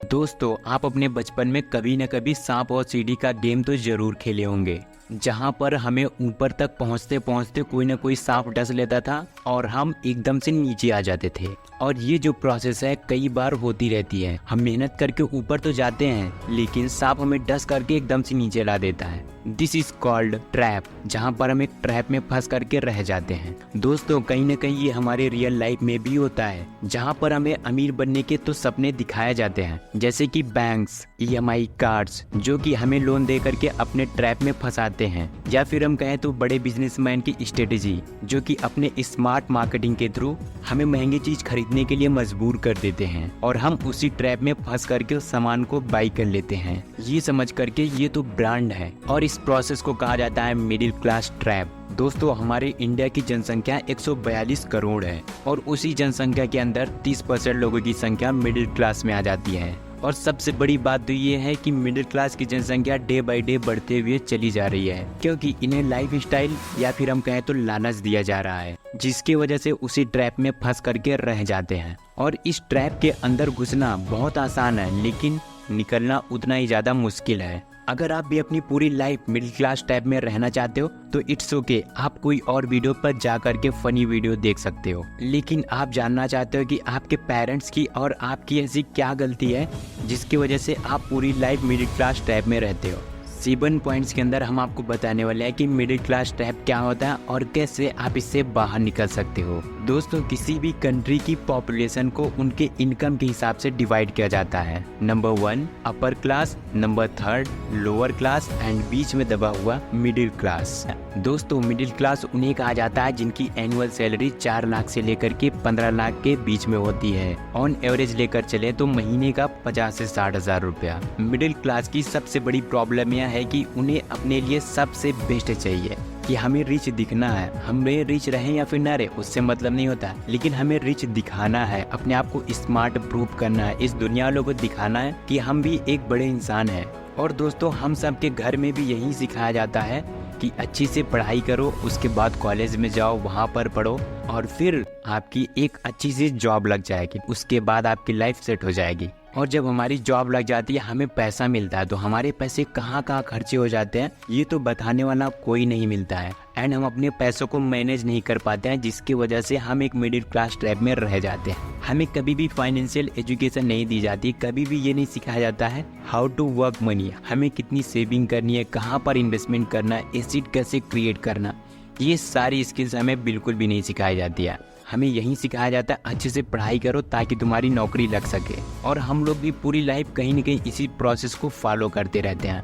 दोस्तों, आप अपने बचपन में कभी न कभी सांप और सीढ़ी का गेम तो जरूर खेले होंगे, जहां पर हमें ऊपर तक पहुंचते पहुंचते कोई ना कोई सांप डस लेता था और हम एकदम से नीचे आ जाते थे। और ये जो प्रोसेस है कई बार होती रहती है। हम मेहनत करके ऊपर तो जाते हैं, लेकिन सांप हमें डस करके एकदम से नीचे ला देता है। दिस इज कॉल्ड ट्रैप, जहाँ पर हम एक ट्रैप में फंस करके रह जाते हैं। दोस्तों, कहीं ना कहीं ये हमारे रियल लाइफ में भी होता है, जहाँ पर हमें अमीर बनने के तो सपने दिखाए जाते हैं, जैसे कि बैंक्स, EMI कार्ड्स, जो कि हमें लोन दे करके अपने ट्रैप में फंसाते हैं। या फिर हम कहें तो बड़े बिजनेसमैन की स्ट्रेटेजी, जो कि अपने स्मार्ट मार्केटिंग के थ्रू हमें महंगी चीज खरीदने के लिए मजबूर कर देते हैं और हम उसी ट्रैप में फंस करके उस सामान को बाई कर लेते हैं, ये समझ करके ये तो ब्रांड है। और इस प्रोसेस को कहा जाता है मिडिल क्लास ट्रैप। दोस्तों, हमारे इंडिया की जनसंख्या 142 करोड़ है और उसी जनसंख्या के अंदर 30% लोगों की संख्या मिडिल क्लास में आ जाती है। और सबसे बड़ी बात तो ये है कि मिडिल क्लास की जनसंख्या डे बाय डे बढ़ते हुए चली जा रही है, क्योंकि इन्हें लाइफ स्टाइल या फिर हम कहें तो लालच दिया जा रहा है, जिसकी वजह से उसी ट्रैप में फंस करके रह जाते हैं। और इस ट्रैप के अंदर घुसना बहुत आसान है, लेकिन निकलना उतना ही ज़्यादा मुश्किल है। अगर आप भी अपनी पूरी लाइफ मिडिल क्लास टाइप में रहना चाहते हो तो इट्स ओके, आप कोई और वीडियो पर जा करके फनी वीडियो देख सकते हो। लेकिन आप जानना चाहते हो कि आपके पेरेंट्स की और आपकी ऐसी क्या गलती है जिसकी वजह से आप पूरी लाइफ मिडिल क्लास टाइप में रहते हो। 7 पॉइंट्स के अंदर हम आपको बताने वाले हैं कि मिडिल क्लास ट्रैप क्या होता है और कैसे आप इससे बाहर निकल सकते हो। दोस्तों, किसी भी कंट्री की पॉपुलेशन को उनके इनकम के हिसाब से डिवाइड किया जाता है। Number 1 upper class, number 3 lower class and बीच में दबा हुआ मिडिल क्लास। दोस्तों, मिडिल क्लास उन्हें कहा जाता है जिनकी एनुअल सैलरी 4 लाख से लेकर के 15 लाख के बीच में होती है। ऑन एवरेज लेकर चले तो महीने का 50 से 60 हजार रुपया। मिडिल क्लास की सबसे बड़ी प्रॉब्लम यह है कि उन्हें अपने लिए सबसे बेस्ट चाहिए कि हमें रिच दिखना है। हमें रिच रहें या फिर ना रहे उससे मतलब नहीं होता, लेकिन हमें रिच दिखाना है, अपने आप को स्मार्ट प्रूव करना है, इस दुनिया वालों को दिखाना है कि हम भी एक बड़े इंसान हैं। और दोस्तों, हम सब के घर में भी यही सिखाया जाता है कि अच्छी से पढ़ाई करो, उसके बाद कॉलेज में जाओ, वहाँ पर पढ़ो और फिर आपकी एक अच्छी सी जॉब लग जाएगी, उसके बाद आपकी लाइफ सेट हो जाएगी। और जब हमारी जॉब लग जाती है, हमें पैसा मिलता है, तो हमारे पैसे कहाँ कहाँ खर्चे हो जाते हैं ये तो बताने वाला कोई नहीं मिलता है। एंड हम अपने पैसों को मैनेज नहीं कर पाते हैं, जिसकी वजह से हम एक मिडिल क्लास ट्रैप में रह जाते हैं। हमें कभी भी फाइनेंशियल एजुकेशन नहीं दी जाती, कभी भी ये नहीं सिखाया जाता है हाउ टू वर्क मनी, हमें कितनी सेविंग करनी है, कहाँ पर इन्वेस्टमेंट करना है, एसेट कैसे क्रिएट करना, ये सारी स्किल्स हमें बिल्कुल भी नहीं सिखाई जाती है। हमें यही सिखाया जाता है अच्छे से पढ़ाई करो ताकि तुम्हारी नौकरी लग सके। और हम लोग भी पूरी लाइफ कहीं ना कहीं इसी प्रोसेस को फॉलो करते रहते हैं,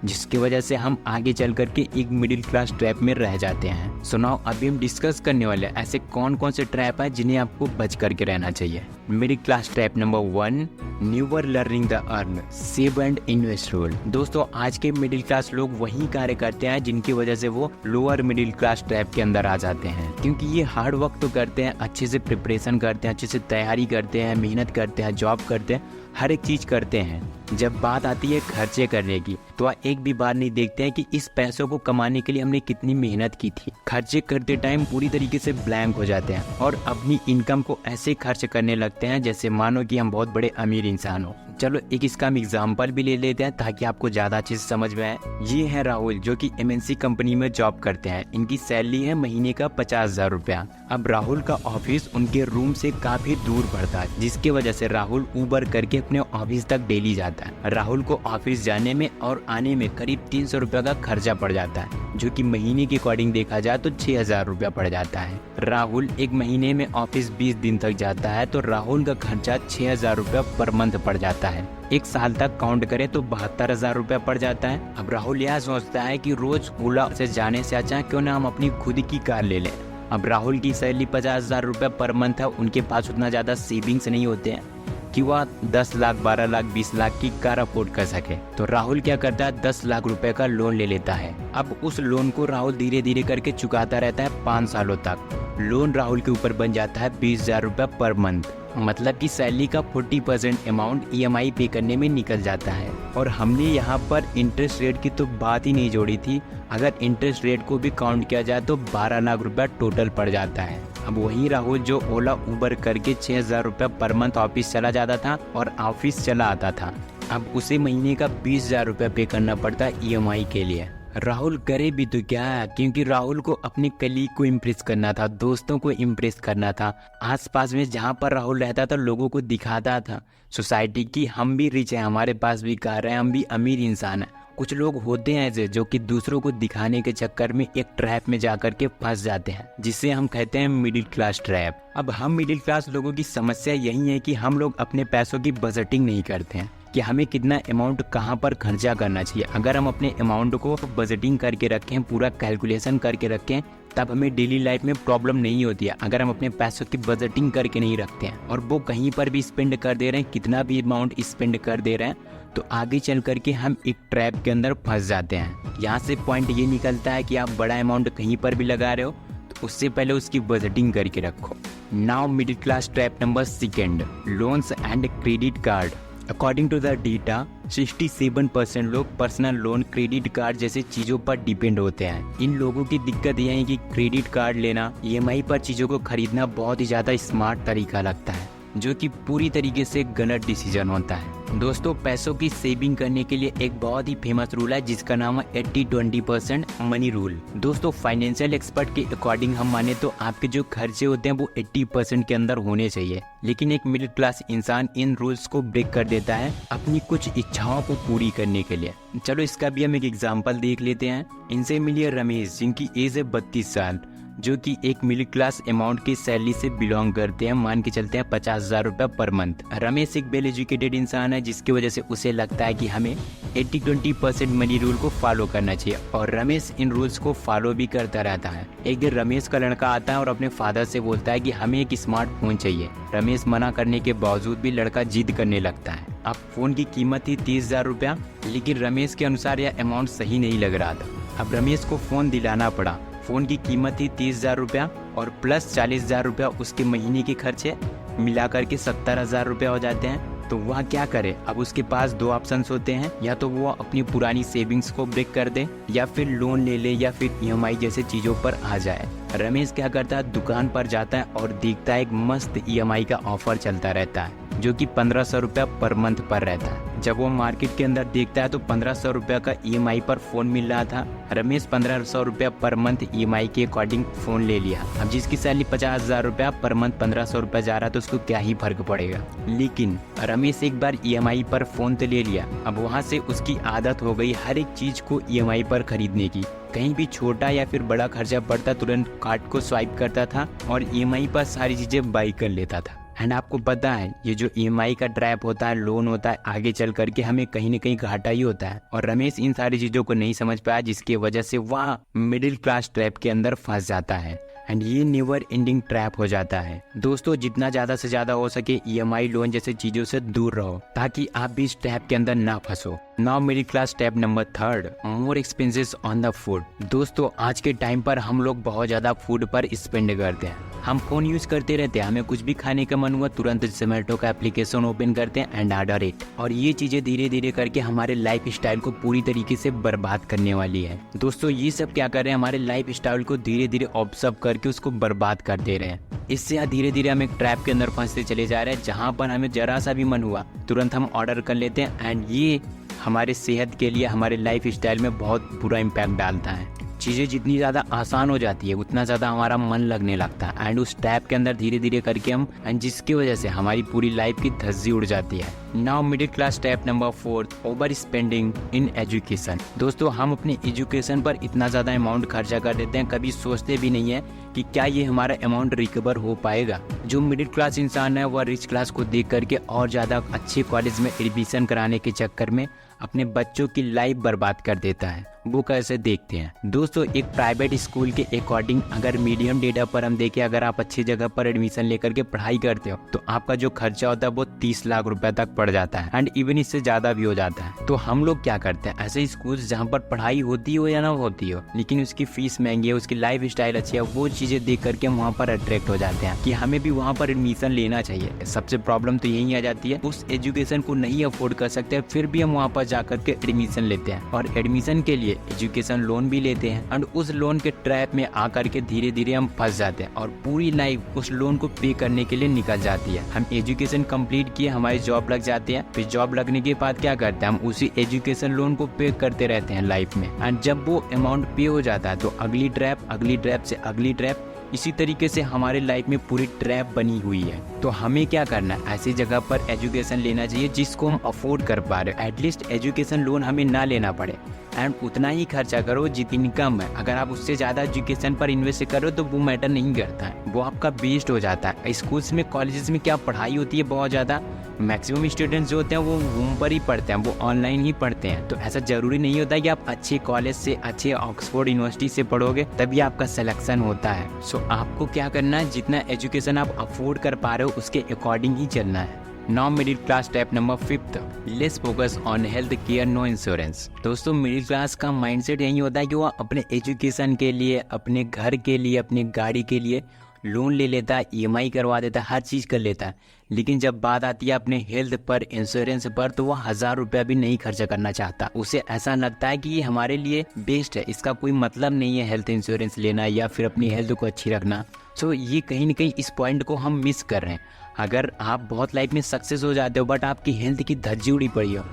जिसकी वजह से हम आगे चल करके एक मिडिल क्लास ट्रैप में रह जाते हैं। सो नाउ अभी हम डिस्कस करने वाले हैं ऐसे कौन कौन से ट्रैप है जिन्हें आपको बच करके रहना चाहिए। Middle class trap number 1, never learning the earn, save and invest rule. दोस्तों, आज के मिडिल क्लास लोग वही कार्य करते हैं जिनकी वजह से वो लोअर मिडिल क्लास ट्रैप के अंदर आ जाते हैं, क्योंकि ये हार्ड वर्क तो करते हैं, अच्छे से प्रिपरेशन करते हैं, अच्छे से तैयारी करते हैं, मेहनत करते हैं, जॉब करते हैं, हर एक चीज करते हैं। जब बात आती है खर्चे करने की, तो आप एक भी बार नहीं देखते हैं कि इस पैसों को कमाने के लिए हमने कितनी मेहनत की थी। खर्चे करते टाइम पूरी तरीके से ब्लैंक हो जाते हैं और अपनी इनकम को ऐसे खर्च करने लगते हैं जैसे मानो कि हम बहुत बड़े अमीर इंसान हो। चलो एक इसका हम एग्जाम्पल भी ले लेते हैं ताकि आपको ज्यादा अच्छे से समझ में आए। ये है राहुल, जो कि MNC कंपनी में जॉब करते हैं। इनकी सैलरी है महीने का 50,000 रुपया। अब राहुल का ऑफिस उनके रूम से काफी दूर पड़ता है, जिसकी वजह से राहुल उबर करके अपने ऑफिस तक डेली जाता है। राहुल को ऑफिस जाने में और आने में करीब 300 रुपया का खर्चा पड़ जाता है, जो कि महीने के अकॉर्डिंग देखा जाए तो 6,000 रुपया पड़ जाता है। राहुल एक महीने में ऑफिस 20 दिन तक जाता है, तो राहुल का खर्चा 6,000 रुपया पर मंथ पड़ जाता है। एक साल तक काउंट करें तो 72,000 रुपया पड़ जाता है। अब राहुल यह सोचता है कि रोज ओला से जाने से अच्छा क्यों ना हम अपनी खुद की कार ले लें। अब राहुल की सैलरी 50,000 रुपया पर मंथ है, उनके पास उतना ज्यादा सेविंग्स नहीं होते हैं कि वह 10 लाख, 12 लाख, 20 लाख की कार अफोर्ड कर सके। तो राहुल क्या करता है, 10 लाख रुपए का लोन ले लेता है। अब उस लोन को राहुल धीरे धीरे करके चुकाता रहता है 5 सालों तक। लोन राहुल के ऊपर बन जाता है 20,000 रुपया पर मंथ, मतलब कि सैलरी का 40% अमाउंट EMI पे करने में निकल जाता है। और हमने यहाँ पर इंटरेस्ट रेट की तो बात ही नहीं जोड़ी थी। अगर इंटरेस्ट रेट को भी काउंट किया जाए तो 12 लाख रुपया टोटल पड़ जाता है। अब वही राहुल जो ओला उबर करके 6,000 रुपये पर मंथ ऑफिस चला जाता था और ऑफिस चला आता था, अब उसे महीने का 20,000 रुपये पे करना पड़ता EMI के लिए। राहुल करे भी तो क्या, क्योंकि राहुल को अपने कलीग को इम्प्रेस करना था, दोस्तों को इम्प्रेस करना था। आसपास में जहाँ पर राहुल रहता था लोगों को दिखाता था सोसाइटी की हम भी रिच हैं, हमारे पास भी कार है, हम भी अमीर इंसान हैं। कुछ लोग होते हैं ऐसे जो कि दूसरों को दिखाने के चक्कर में एक ट्रैप में जाकर के फंस जाते हैं, जिसे हम कहते हैं मिडिल क्लास ट्रैप। अब हम मिडिल क्लास लोगों की समस्या यही है कि हम लोग अपने पैसों की बजटिंग नहीं करते हैं कि हमें कितना अमाउंट कहाँ पर खर्चा करना चाहिए। अगर हम अपने अमाउंट को बजटिंग करके रखें, पूरा कैलकुलेशन करके रखें, तब हमें डेली लाइफ में प्रॉब्लम नहीं होती है। अगर हम अपने पैसों की बजटिंग करके नहीं रखते हैं और वो कहीं पर भी स्पेंड कर दे रहे हैं, कितना भी अमाउंट स्पेंड कर दे रहे हैं, तो आगे चल करके हम एक ट्रैप के अंदर फंस जाते हैं। यहाँ से पॉइंट ये निकलता है कि आप बड़ा अमाउंट कहीं पर भी लगा रहे हो तो उससे पहले उसकी बजटिंग करके रखो। Now middle class trap number 2, loans and credit card. According to the data 67% लोग पर्सनल लोन, क्रेडिट कार्ड जैसे चीज़ों पर डिपेंड होते हैं। इन लोगों की दिक्कत यह है कि क्रेडिट कार्ड लेना, EMI पर चीज़ों को खरीदना बहुत ही ज़्यादा स्मार्ट तरीका लगता है, जो कि पूरी तरीके से गलत डिसीजन होता है। दोस्तों, पैसों की सेविंग करने के लिए एक बहुत ही फेमस रूल है जिसका नाम है 80-20% मनी रूल। दोस्तों, फाइनेंशियल एक्सपर्ट के अकॉर्डिंग हम माने तो आपके जो खर्चे होते हैं वो 80% के अंदर होने चाहिए, लेकिन एक मिडिल क्लास इंसान इन रूल्स को ब्रेक कर देता है अपनी कुछ इच्छाओं को पूरी करने के लिए। चलो इसका भी हम एक एग्जाम्पल देख लेते हैं। इनसे मिलिए रमेश, जिनकी एज है 32 साल, जो कि एक मिडिल क्लास अमाउंट की सैलरी से बिलोंग करते हैं। मान के चलते हैं 50,000 रुपये पर मंथ। रमेश एक वेल एजुकेटेड इंसान है, जिसकी वजह से उसे लगता है कि हमें 80-20% मनी रूल को फॉलो करना चाहिए, और रमेश इन रूल्स को फॉलो भी करता रहता है। एक दिन रमेश का लड़का आता है और अपने फादर से बोलता है कि हमें एक स्मार्टफोन चाहिए। रमेश मना करने के बावजूद भी लड़का जिद करने लगता है। अब फोन की कीमत थी 30,000 रुपया, लेकिन रमेश के अनुसार यह अमाउंट सही नहीं लग रहा था। अब रमेश को फ़ोन दिलाना पड़ा। फ़ोन की कीमत थी 30,000 रुपया और प्लस 40,000 रुपया उसके महीने के खर्चे मिला करके 70,000 रुपया हो जाते हैं। तो वह क्या करे? अब उसके पास 2 ऑप्शंस होते हैं, या तो वो अपनी पुरानी सेविंग्स को ब्रेक कर दे, या फिर लोन ले ले, या फिर EMI जैसे चीज़ों पर आ जाए। रमेश क्या करता है, दुकान पर जाता है और देखता है एक मस्त EMI का ऑफर चलता रहता है, जो कि 1,500 रुपया पर मंथ पर रहता है। जब वो मार्केट के अंदर देखता है तो 1,500 रुपया का EMI पर फ़ोन मिल रहा था। रमेश 1,500 रुपया पर मंथ EMI के अकॉर्डिंग फ़ोन ले लिया। अब जिसकी सैलरी 50,000 रुपया पर मंथ 1,500 रुपया जा रहा है तो उसको क्या ही फर्क पड़ेगा। लेकिन रमेश एक बार EMI पर फ़ोन तो ले लिया। अब वहाँ से उसकी आदत हो गई हर एक चीज़ को EMI पर खरीदने की। कहीं भी छोटा या फिर बड़ा खर्चा पड़ता तुरंत कार्ड को स्वाइप करता था और EMI पर सारी चीज़ें बाई कर लेता था। एंड आपको पता है ये जो EMI का ट्रैप होता है, लोन होता है, आगे चल करके हमें कहीं न कहीं घाटा ही होता है। और रमेश इन सारी चीज़ों को नहीं समझ पाया, जिसकी वजह से वह मिडिल क्लास ट्रैप के अंदर फंस जाता है। एंड ये नेवर एंडिंग ट्रैप हो जाता है। दोस्तों, जितना ज़्यादा से ज़्यादा हो सके EMI लोन जैसे चीज़ों से दूर रहो, ताकि आप भी इस ट्रैप के अंदर ना फंसो। Now middle class trap number 3, more expenses on the food. दोस्तों, आज के टाइम पर हम लोग बहुत ज़्यादा फूड पर स्पेंड करते हैं। हम फ़ोन यूज़ करते रहते हैं, हमें कुछ भी खाने का मन हुआ तुरंत जोमेटो का एप्लीकेशन ओपन करते हैं एंड ऑर्डर इट। और ये चीज़ें धीरे धीरे करके हमारे लाइफ स्टाइल को पूरी तरीके से बर्बाद करने वाली है। दोस्तों, ये सब क्या कर रहे हैं, हमारे लाइफ स्टाइल को धीरे धीरे ऑब्जर्व करके उसको बर्बाद कर दे रहे हैं। इससे धीरे धीरे हम एक ट्रैप के अंदर फंसते चले जा रहे हैं, जहाँ पर हमें जरा सा भी मन हुआ तुरंत हम ऑर्डर कर लेते हैं। एंड ये हमारे सेहत के लिए, हमारे लाइफ स्टाइल में बहुत बुरा इम्पैक्ट डालता है। चीज़ें जितनी ज़्यादा आसान हो जाती है उतना ज़्यादा हमारा मन लगने लगता है एंड उस ट्रैप के अंदर धीरे धीरे करके हम, एंड जिसकी वजह से हमारी पूरी लाइफ की धज्जी उड़ जाती है। Now middle class trap number 4, over spending in education. दोस्तों, हम अपने एजुकेशन पर इतना ज़्यादा अमाउंट खर्चा कर देते हैं, कभी सोचते भी नहीं है कि क्या ये हमारा अमाउंट रिकवर हो पाएगा। जो मिडिल क्लास इंसान है वह रिच क्लास को देख करके और ज़्यादा अच्छे कॉलेज में एडमिशन कराने के चक्कर में अपने बच्चों की लाइफ बर्बाद कर देता है। वो कैसे देखते हैं दोस्तों, एक प्राइवेट स्कूल के अकॉर्डिंग अगर मीडियम डेटा पर हम देखें, अगर आप अच्छी जगह पर एडमिशन लेकर के पढ़ाई करते हो तो आपका जो खर्चा होता है वो 30 लाख रुपए तक पड़ बढ़ जाता है एंड इवन इससे ज़्यादा भी हो जाता है। तो हम लोग क्या करते हैं, ऐसे स्कूल जहाँ पर पढ़ाई होती हो या ना होती हो लेकिन उसकी फीस महंगी है, उसकी लाइफ स्टाइल अच्छी है, वो चीज़ें देख करके हम वहाँ पर अट्रैक्ट हो जाते हैं कि हमें भी वहाँ पर एडमिशन लेना चाहिए। सबसे प्रॉब्लम तो यही आ जाती है, उस एजुकेशन को नहीं अफोर्ड कर सकते हैं फिर भी हम वहाँ पर जा करके एडमिशन लेते हैं और एडमिशन के लिए एजुकेशन लोन भी लेते हैं एंड उस लोन के ट्रैप में आकर के धीरे धीरे हम फंस जाते हैं और पूरी लाइफ उस लोन को पे करने के लिए निकल जाती है। हम एजुकेशन कंप्लीट किए, हमारी जॉब लग जाती है, फिर जॉब लगने के बाद क्या करते हैं, हम उसी एजुकेशन लोन को पे करते रहते हैं लाइफ में एंड जब वो अमाउंट पे हो जाता है तो अगली ट्रैप से अगली ट्रैप, इसी तरीके से हमारे लाइफ में पूरी ट्रैप बनी हुई है। तो हमें क्या करना है, ऐसी जगह पर एजुकेशन लेना चाहिए जिसको हम अफोर्ड कर पा रहे हो। एटलीस्ट एजुकेशन लोन हमें ना लेना पड़े एंड उतना ही खर्चा करो जितनी कम है। अगर आप उससे ज़्यादा एजुकेशन पर इन्वेस्ट करो तो वो मैटर नहीं करता है, वो आपका वेस्ट हो जाता है। स्कूल्स में कॉलेजेस में क्या पढ़ाई होती है बहुत ज़्यादा, मैक्सिमम स्टूडेंट्स जो होते हैं वो होम पर ही पढ़ते हैं, वो ऑनलाइन ही पढ़ते हैं। तो ऐसा ज़रूरी नहीं होता कि आप अच्छे कॉलेज से, अच्छे ऑक्सफोर्ड यूनिवर्सिटी से पढ़ोगे तभी आपका सिलेक्शन होता है। सो आपको क्या करना है, जितना एजुकेशन आप अफोर्ड कर पा रहे हो उसके अकॉर्डिंग ही चलना है। Now middle class step number 5, less focus on health care, no insurance. दोस्तों मिडिल क्लास का माइंडसेट यही होता है कि वो अपने एजुकेशन के लिए, अपने घर के लिए, अपनी गाड़ी के लिए लोन ले लेता है, EMI करवा देता है, हर चीज़ कर लेता है, लेकिन जब बात आती है अपने हेल्थ पर, इंश्योरेंस पर, तो वो 1000 रुपया भी नहीं खर्च करना चाहता। उसे ऐसा लगता है कि ये हमारे लिए बेस्ट है, इसका कोई मतलब नहीं है हेल्थ इंश्योरेंस लेना या फिर अपनी हेल्थ को अच्छी रखना। सो ये कहीं ना कहीं इस पॉइंट को हम मिस कर रहे हैं। अगर आप बहुत लाइफ में सक्सेस हो जाते हो बट आपकी हेल्थ की धज्जी उड़ी पड़ी हो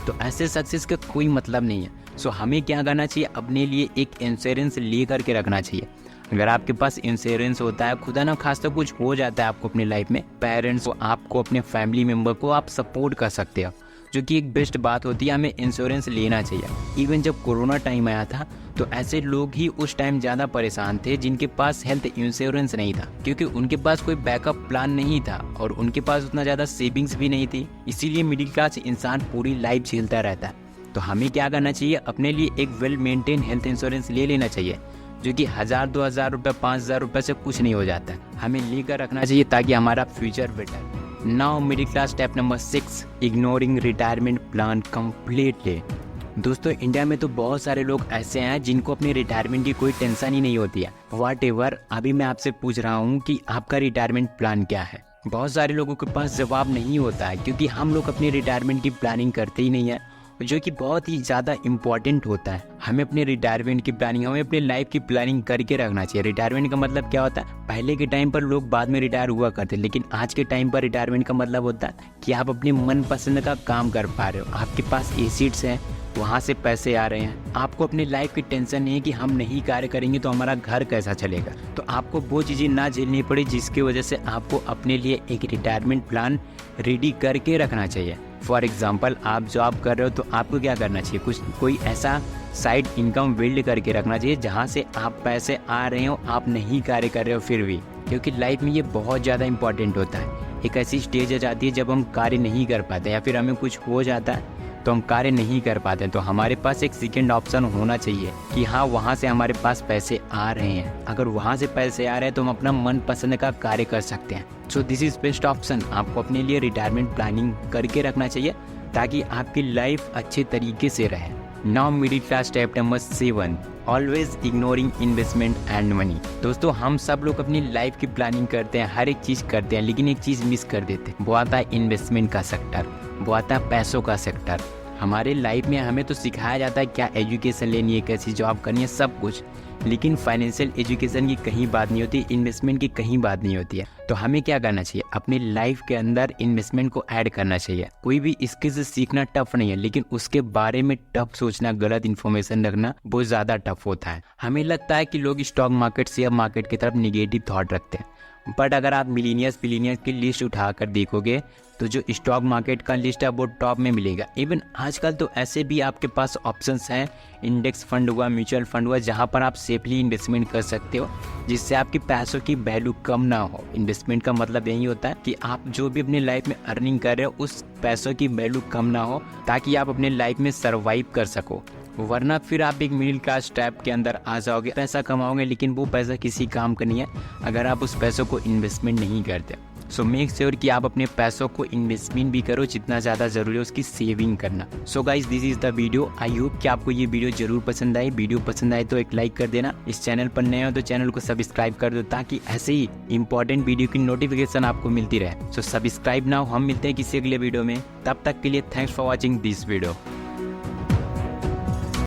तो ऐसे सक्सेस का कोई मतलब नहीं है। सो हमें क्या करना चाहिए, अपने लिए एक इंश्योरेंस ले करके रखना चाहिए। अगर आपके पास इंश्योरेंस होता है, खुदा ना खास्ता कुछ हो जाता है आपको अपनी लाइफ में, पेरेंट्स को, आपको, अपने फैमिली मेम्बर को आप सपोर्ट कर सकते हो, जो कि एक बेस्ट बात होती है। हमें इंश्योरेंस लेना चाहिए। इवन जब कोरोना टाइम आया था तो ऐसे लोग ही उस टाइम ज़्यादा परेशान थे जिनके पास हेल्थ इंश्योरेंस नहीं था, क्योंकि उनके पास कोई बैकअप प्लान नहीं था और उनके पास उतना ज़्यादा सेविंग्स भी नहीं थी। इसीलिए मिडिल क्लास इंसान पूरी लाइफ झेलता रहता है। तो हमें क्या करना चाहिए, अपने लिए एक वेल मेंटेन हेल्थ इंश्योरेंस ले लेना चाहिए, जो कि 1000, 2000 रुपये, 5000 रुपये से कुछ नहीं हो जाता है। हमें लेकर रखना चाहिए ताकि हमारा future better. Now middle class step number 6, ignoring retirement plan completely. दोस्तों इंडिया में तो बहुत सारे लोग ऐसे हैं जिनको अपनी रिटायरमेंट की कोई टेंशन ही नहीं होती है। व्हाटएवर, अभी मैं आपसे पूछ रहा हूँ कि आपका रिटायरमेंट प्लान क्या है। बहुत सारे लोगों के पास जवाब नहीं होता है, क्योंकि हम लोग अपनी रिटायरमेंट की प्लानिंग करते ही नहीं है, जो कि बहुत ही ज़्यादा इम्पॉर्टेंट होता है। हमें अपने रिटायरमेंट की प्लानिंग, हमें अपनी लाइफ की प्लानिंग करके रखना चाहिए। रिटायरमेंट का मतलब क्या होता है, पहले के टाइम पर लोग बाद में रिटायर हुआ करते, लेकिन आज के टाइम पर रिटायरमेंट का मतलब होता है कि आप अपने मनपसंद का काम कर पा रहे हो, आपके पास एसेट्स हैं, वहाँ से पैसे आ रहे हैं, आपको अपनी लाइफ की टेंशन नहीं है कि हम नहीं कार्य करेंगे तो हमारा घर कैसा चलेगा। तो आपको वो चीज़ें ना झेलनी पड़ी, जिसकी वजह से आपको अपने लिए एक रिटायरमेंट प्लान रेडी करके रखना चाहिए। फॉर एग्जांपल, आप जॉब कर रहे हो तो आपको क्या करना चाहिए, कोई ऐसा साइड इनकम बिल्ड करके रखना चाहिए जहाँ से आप पैसे आ रहे हो, आप नहीं कार्य कर रहे हो फिर भी, क्योंकि लाइफ में ये बहुत ज़्यादा इंपॉर्टेंट होता है। एक ऐसी स्टेज आ जाती है जब हम कार्य नहीं कर पाते या फिर हमें कुछ हो जाता है तो हम कार्य नहीं कर पाते, तो हमारे पास एक सेकेंड ऑप्शन होना चाहिए कि हाँ वहाँ से हमारे पास पैसे आ रहे हैं। अगर वहाँ से पैसे आ रहे हैं तो हम अपना मनपसंद का कार्य कर सकते हैं। So this is best option. आपको अपने लिए रिटायरमेंट प्लानिंग करके रखना चाहिए ताकि आपकी लाइफ अच्छे तरीके से रहे। Now middle class step number 7, always ignoring investment and money. दोस्तों हम सब लोग अपनी लाइफ की प्लानिंग करते हैं, हर एक चीज़ करते हैं, लेकिन एक चीज़ मिस कर देते हैं, वो आता है इन्वेस्टमेंट का सेक्टर, वो आता है पैसों का सेक्टर। हमारे लाइफ में हमें तो सिखाया जाता है क्या एजुकेशन लेनी है, कैसी जॉब करनी है, सब कुछ, लेकिन फाइनेंशियल एजुकेशन की कहीं बात नहीं होती, इन्वेस्टमेंट की कहीं बात नहीं होती है। तो हमें क्या करना चाहिए, अपनी लाइफ के अंदर इन्वेस्टमेंट को ऐड करना चाहिए। कोई भी स्किल्स सीखना टफ नहीं है, लेकिन उसके बारे में टफ सोचना, गलत इन्फॉर्मेशन रखना बहुत ज़्यादा टफ होता है। हमें लगता है कि लोग स्टॉक मार्केट, शेयर मार्केट की तरफ निगेटिव थॉट रखते हैं, बट अगर आप मिलीनियर्स बिलीनियर्स की लिस्ट उठाकर देखोगे तो जो स्टॉक मार्केट का लिस्ट है वो टॉप में मिलेगा। इवन आजकल तो ऐसे भी आपके पास ऑप्शंस हैं, इंडेक्स फंड हुआ, म्यूचुअल फंड हुआ, जहां पर आप सेफली इन्वेस्टमेंट कर सकते हो जिससे आपकी पैसों की वैल्यू कम ना हो। इन्वेस्टमेंट का मतलब यही होता है कि आप जो भी अपनी लाइफ में अर्निंग कर रहे हो उस पैसों की वैल्यू कम ना हो, ताकि आप अपने लाइफ में सर्वाइव कर सको। वरना फिर आप एक मिडिल क्लास टाइप के अंदर आ जाओगे, पैसा कमाओगे लेकिन वो पैसा किसी काम का नहीं है अगर आप उस पैसों को इन्वेस्टमेंट नहीं करते। सो मेक श्योर कि आप अपने पैसों को इन्वेस्टमेंट भी करो, जितना ज़्यादा ज़रूरी है उसकी सेविंग करना। So guys this is the video. I hope कि आपको ये वीडियो जरूर पसंद आए। वीडियो पसंद आए तो एक लाइक कर देना। इस चैनल पर नए हो तो चैनल को सब्सक्राइब कर दो ताकि ऐसे ही इंपॉर्टेंट वीडियो की नोटिफिकेशन आपको मिलती रहे। So subscribe now. हम मिलते हैं किसी अगले वीडियो में, तब तक के लिए thanks for watching this video.